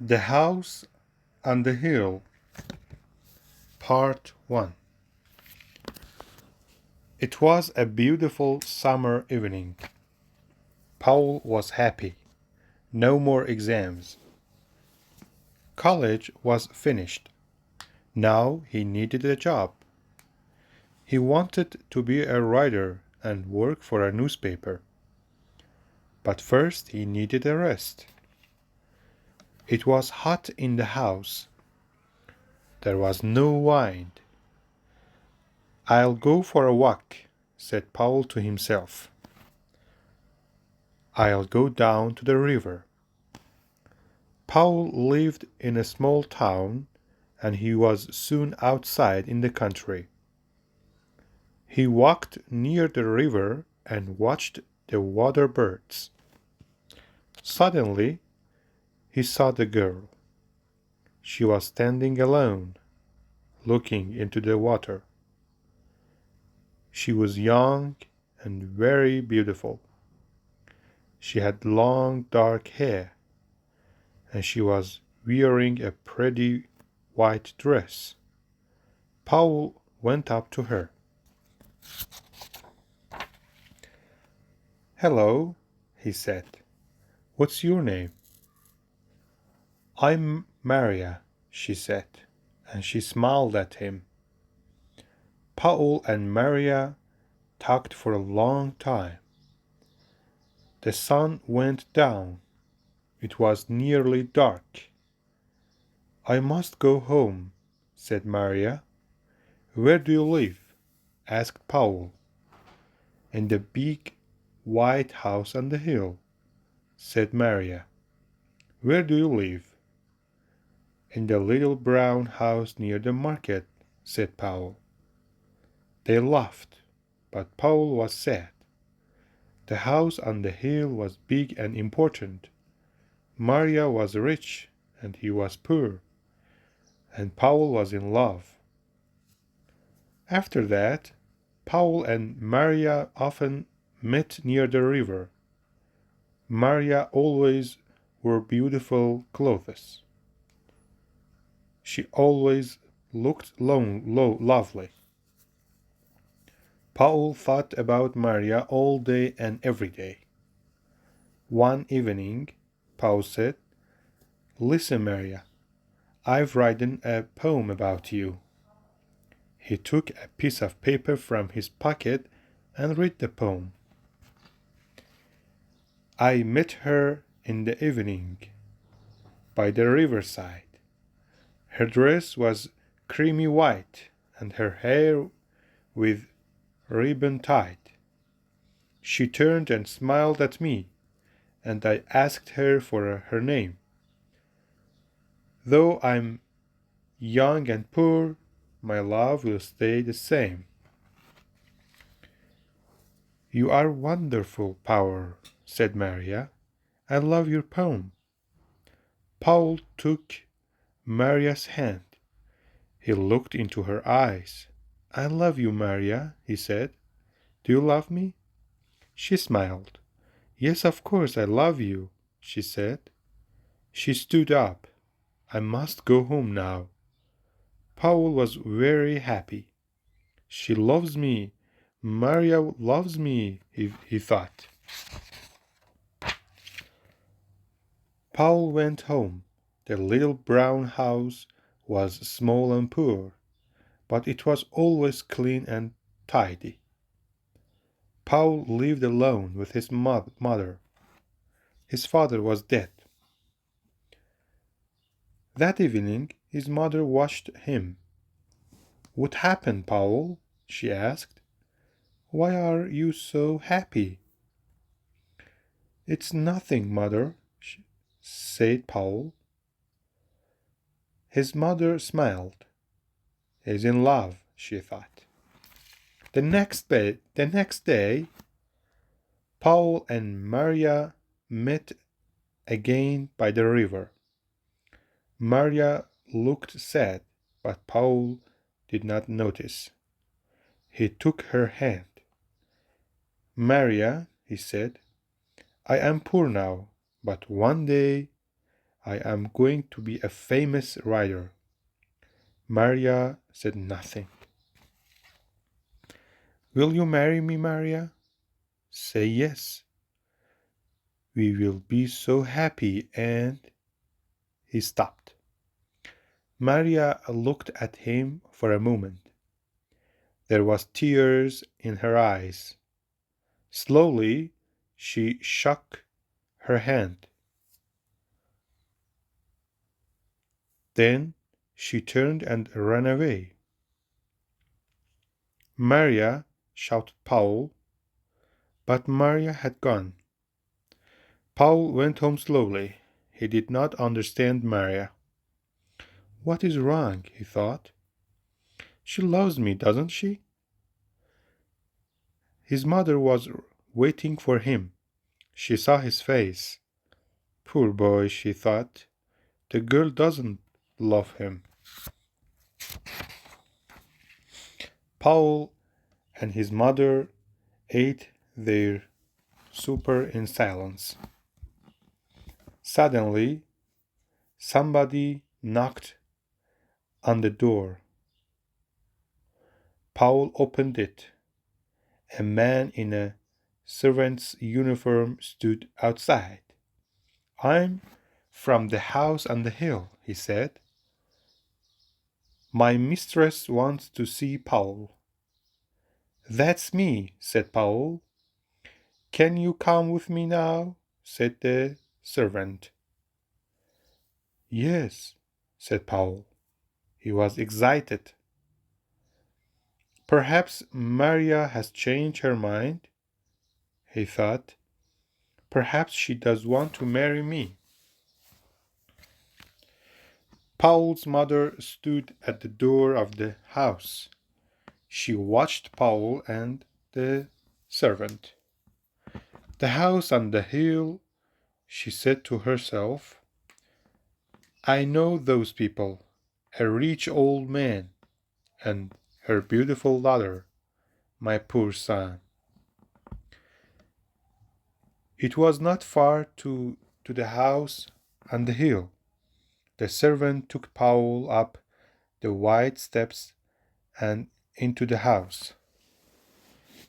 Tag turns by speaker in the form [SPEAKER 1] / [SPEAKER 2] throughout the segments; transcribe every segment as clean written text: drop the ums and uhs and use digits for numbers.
[SPEAKER 1] The House on the Hill, Part 1. It was a beautiful summer evening. Paul was happy. No more exams. College was finished. Now he needed a job. He wanted to be a writer and work for a newspaper. But first he needed a rest. It was hot in the house. There was no wine. "I'll go for a walk," said Paul to himself. "I'll go down to the river." Paul lived in a small town, and he was soon outside in the country. He walked near the river and watched the water birds. Suddenly, he saw the girl. She was standing alone, looking into the water. She was young and very beautiful. She had long dark hair, and she was wearing a pretty white dress. Paul went up to her. "Hello," he said. "What's your name?" "I'm Maria," she said, and she smiled at him. Paul and Maria talked for a long time. The sun went down. It was nearly dark. "I must go home," said Maria. "Where do you live?" asked Paul. "In the big white house on the hill," said Maria. "Where do you live?" "In the little brown house near the market," said Paul. They laughed, but Paul was sad. The house on the hill was big and important. Maria was rich and he was poor, and Paul was in love. After that, Paul and Maria often met near the river. Maria always wore beautiful clothes. She always looked lovely. Paul thought about Maria all day and every day. One evening, Paul said, "Listen, Maria, I've written a poem about you." He took a piece of paper from his pocket and read the poem. "I met her in the evening by the riverside. Her dress was creamy white and her hair with ribbon tied. She turned and smiled at me, and I asked her for her name. Though I'm young and poor, my love will stay the same." "You are wonderful, Paul," said Maria. "I love your poem." Paul took Maria's hand. He looked into her eyes. "I love you, Maria," he said. "Do you love me?" She smiled. "Yes, of course I love you," she said. She stood up. "I must go home now." Paul was very happy. "She loves me. Maria loves me," he thought. Paul went home. The little brown house was small and poor, but it was always clean and tidy. Paul lived alone with his mother. His father was dead. That evening, his mother watched him. "What happened, Paul?" she asked. "Why are you so happy?" "It's nothing, mother," said Paul. His mother smiled. "He's in love," she thought. The next day, Paul and Maria met again by the river. Maria looked sad, but Paul did not notice. He took her hand. "Maria," he said, "I am poor now, but one day I am going to be a famous writer. Maria said nothing. Will you marry me, Maria? Say yes. We will be so happy and... He stopped. Maria looked at him for a moment. There was tears in her eyes. Slowly, she shook her hand. Then she turned and ran away. Maria, shouted Paul, but Maria had gone. Paul went home slowly. He did not understand Maria. What is wrong? He thought. She loves me, doesn't she? His mother was waiting for him. She saw his face. Poor boy, she thought. The girl doesn't love him. Paul and his mother ate their supper in silence. Suddenly, somebody knocked on the door. Paul opened it. A man in a servant's uniform stood outside. I'm from the house on the hill, he said. My mistress wants to see Paul. That's me, said Paul. Can you come with me now? Said the servant. Yes, said Paul. He was excited. Perhaps Maria has changed her mind, he thought. Perhaps she does want to marry me. Paul's mother stood at the door of the house. She watched Paul and the servant. The house on the hill, she said to herself. I know those people, a rich old man and her beautiful daughter, my poor son. It was not far to the house on the hill. The servant took Paul up the wide steps and into the house.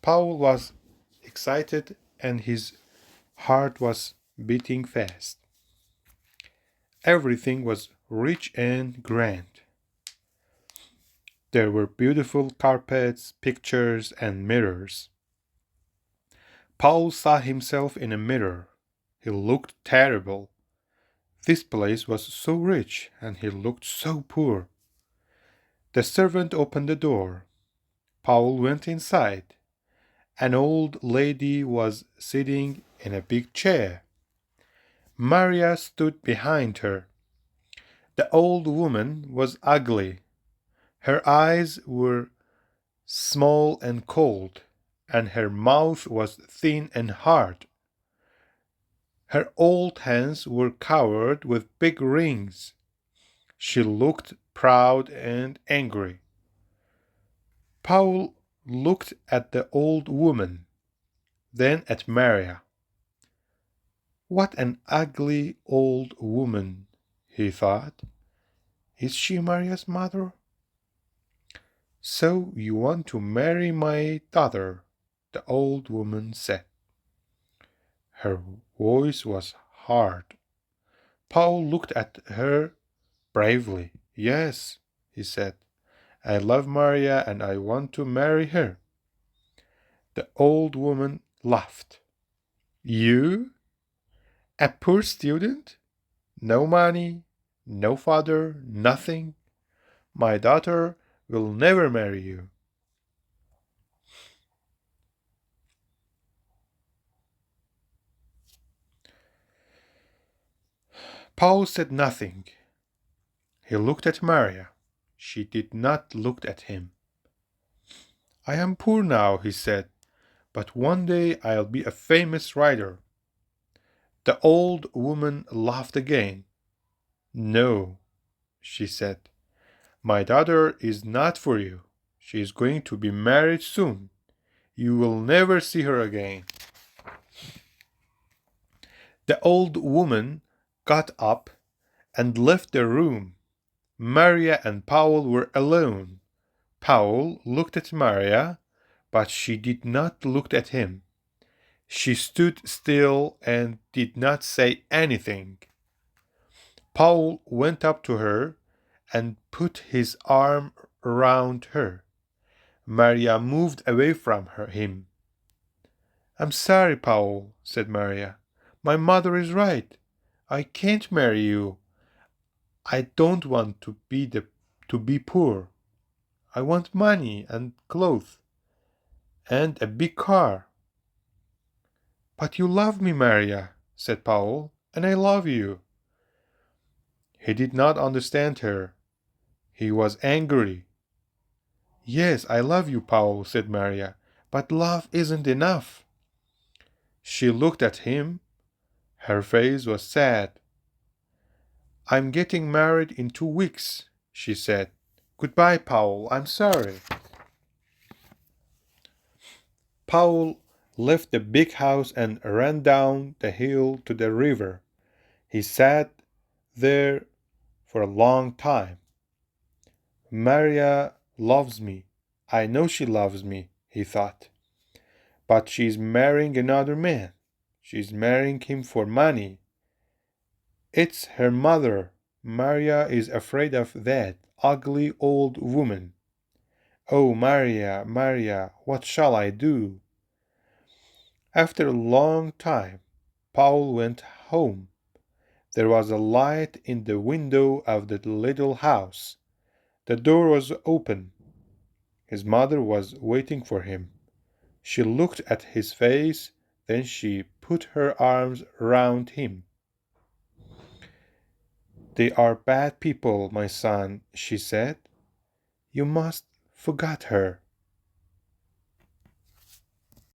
[SPEAKER 1] Paul was excited and his heart was beating fast. Everything was rich and grand. There were beautiful carpets, pictures, and mirrors. Paul saw himself in a mirror. He looked terrible. This place was so rich, and he looked so poor. The servant opened the door. Paul went inside. An old lady was sitting in a big chair. Maria stood behind her. The old woman was ugly. Her eyes were small and cold, and her mouth was thin and hard. Her old hands were covered with big rings. She looked proud and angry. Paul looked at the old woman, then at Maria. What an ugly old woman, he thought. Is she Maria's mother? So you want to marry my daughter, the old woman said. Her voice was hard. Paul looked at her bravely. Yes, he said. I love Maria and I want to marry her. The old woman laughed. You? A poor student? No money, no father, nothing. My daughter will never marry you. Paul said nothing. He looked at Maria. She did not look at him. I am poor now, he said, but one day I'll be a famous writer. The old woman laughed again. No, she said. My daughter is not for you. She is going to be married soon. You will never see her again. The old woman got up and left the room. Maria and Paul were alone. Paul looked at Maria, but she did not look at him. She stood still and did not say anything. Paul went up to her and put his arm around her. Maria moved away from him. "I'm sorry, Paul," said Maria. "My mother is right. I can't marry you. I don't want to be poor. I want money and clothes and a big car." "But you love me, Maria," said Paul, "and I love you." He did not understand her. He was angry. "Yes, I love you, Paul," said Maria, "but love isn't enough." She looked at him. Her face was sad. "I'm getting married in 2 weeks," she said. "Goodbye, Paul. I'm sorry." Paul left the big house and ran down the hill to the river. He sat there for a long time. "Maria loves me. I know she loves me," he thought. "But she's marrying another man. She's marrying him for money. It's her mother. Maria is afraid of that ugly old woman. Oh, Maria, Maria, what shall I do?" After a long time, Paul went home. There was a light in the window of the little house. The door was open. His mother was waiting for him. She looked at his face, then she put her arms round him. "They are bad people, my son," she said. "You must forget her.